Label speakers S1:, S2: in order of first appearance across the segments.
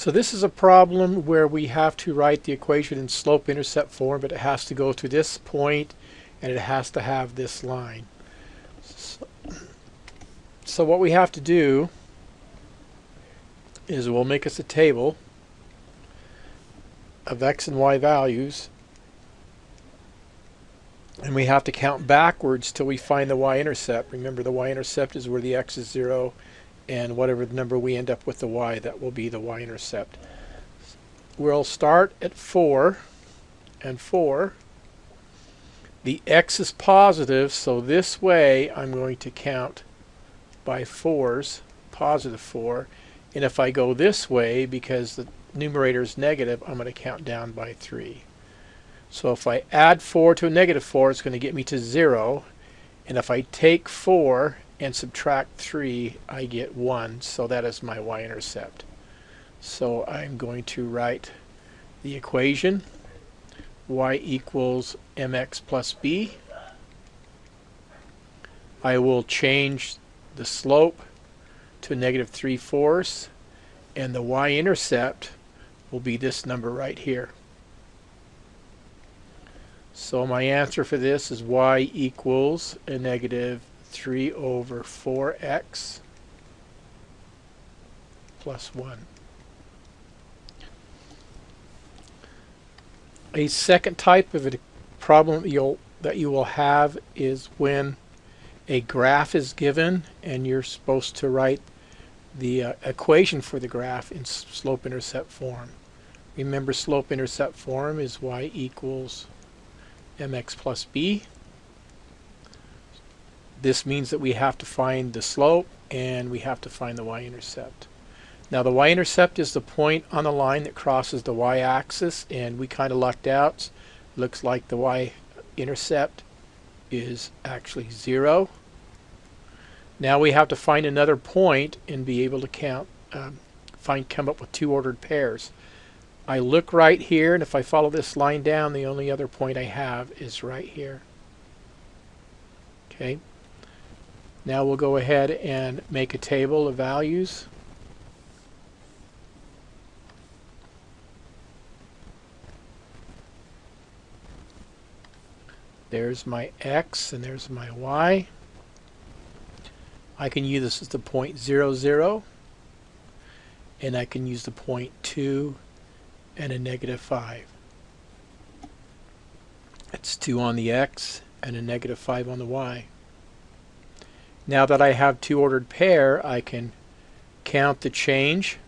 S1: So this is a problem where we have to write the equation in slope-intercept form, but it has to go to this point and it has to have this line. So what we have to do is we'll make us a table of x and y values, and we have to count backwards till we find the y-intercept. Remember, the y-intercept is where the x is 0, and whatever the number we end up with the y, that will be the y-intercept. We'll start at 4, and 4. The x is positive, so this way I'm going to count by 4s, positive 4. And if I go this way, because the numerator is negative, I'm going to count down by 3. So if I add 4 to a negative 4, it's going to get me to 0. And if I take 4 and subtract 3, I get 1. So that is my y-intercept. So I'm going to write the equation. Y equals mx plus b. I will change the slope to negative 3/4, and the y-intercept will be this number right here. So my answer for this is y equals a negative 3/4x plus 1. A second type of a problem that you will have is when a graph is given and you're supposed to write the equation for the graph in slope-intercept form. Remember, slope-intercept form is y equals mx plus b. This means that we have to find the slope and we have to find the y-intercept. Now the y-intercept is the point on the line that crosses the y-axis, and we kind of lucked out. Looks like the y-intercept is actually 0. Now we have to find another point and be able to count, come up with two ordered pairs. I look right here, and if I follow this line down, the only other point I have is right here. Okay. Now we'll go ahead and make a table of values. There's my x and there's my y. I can use this as the point 0, 0, and I can use the point 2 and a negative 5. It's 2 on the x and a negative 5 on the y. Now that I have two ordered pair, I can count the change.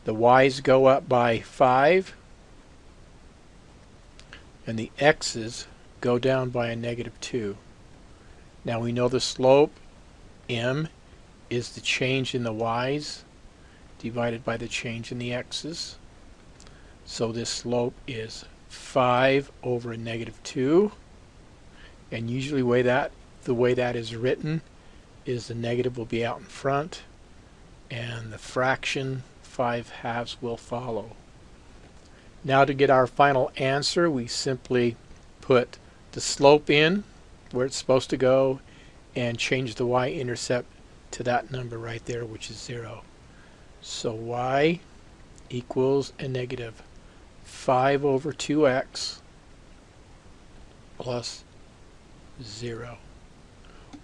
S1: The y's go up by 5 and the x's go down by a negative 2. Now we know the slope m is the change in the y's divided by the change in the x's. So this slope is 5 over a negative 2, and usually the way that is written is the negative will be out in front and the fraction 5/2 will follow. Now to get our final answer, we simply put the slope in where it's supposed to go and change the y-intercept to that number right there, which is 0. So y equals a negative 5 over 2x plus 0.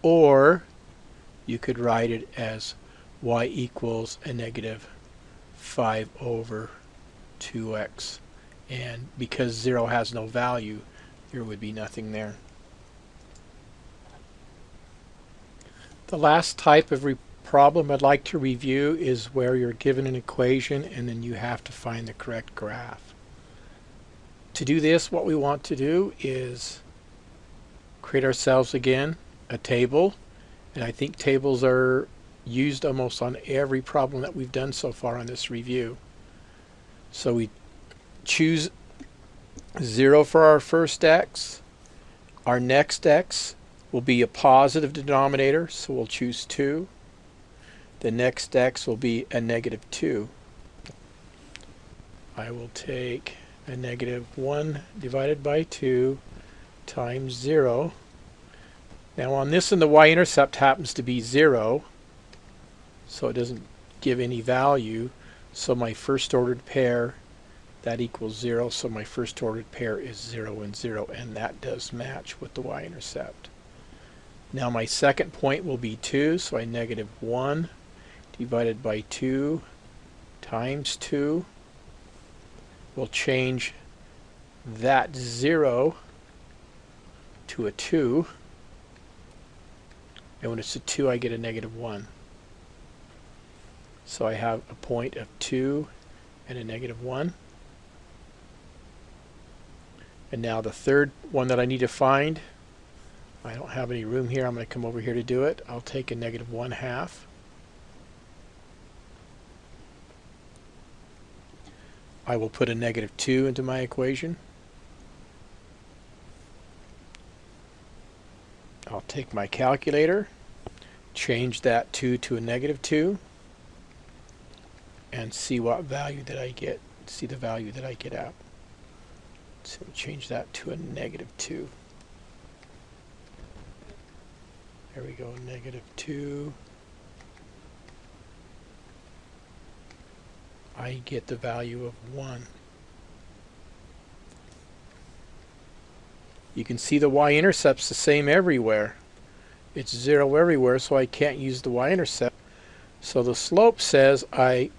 S1: Or you could write it as y equals a negative 5 over 2x. And because 0 has no value, there would be nothing there. The last type of problem I'd like to review is where you're given an equation and then you have to find the correct graph. To do this, what we want to do is create ourselves again a table, and I think tables are used almost on every problem that we've done so far on this review. So we choose 0 for our first x. Our next x will be a positive denominator, so we'll choose 2. The next x will be a negative 2. I will take a negative 1 divided by 2 times 0. Now on this one, the y-intercept happens to be 0, so it doesn't give any value. So my first ordered pair, that equals 0. So my first ordered pair is 0 and 0, and that does match with the y-intercept. Now my second point will be 2, so I negative 1 divided by 2 times 2 will change that 0 to a 2. And when it's a 2, I get a negative 1. So I have a point of 2 and a negative 1. And now the third one that I need to find, I don't have any room here. I'm going to come over here to do it. I'll take a negative 1/2. I will put a negative 2 into my equation. I'll take my calculator, change that 2 to a negative 2, and see what value that I get. See the value that I get out. So change that to a negative 2. There we go, negative 2. I get the value of 1. You can see the y-intercept's the same everywhere. It's 0 everywhere, so I can't use the y-intercept. So the slope says I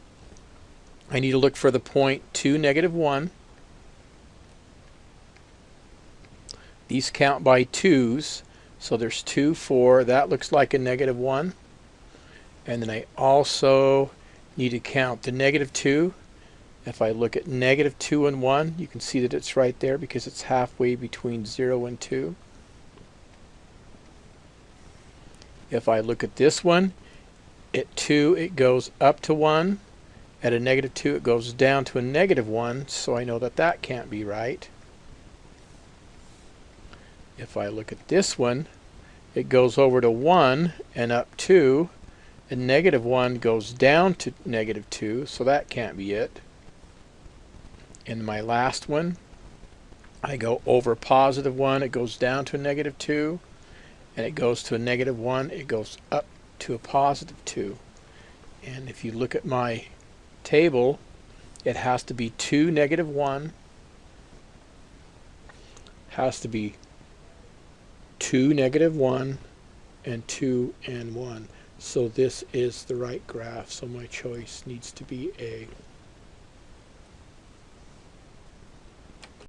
S1: need to look for the point 2, negative 1. These count by 2's, so there's 2, 4. That looks like a negative 1. And then I also need to count the negative 2. If I look at negative 2 and 1, you can see that it's right there because it's halfway between 0 and 2. If I look at this one, at 2 it goes up to 1. At a negative 2 it goes down to a negative 1, so I know that that can't be right. If I look at this one, it goes over to 1 and up 2, and negative 1 goes down to negative 2, so that can't be it. In my last one, I go over positive 1, it goes down to a negative 2, and it goes to a negative 1, it goes up to a positive 2. And if you look at my table, it has to be 2, negative 1, has to be 2, negative 1, and 2 and 1. So this is the right graph, so my choice needs to be A.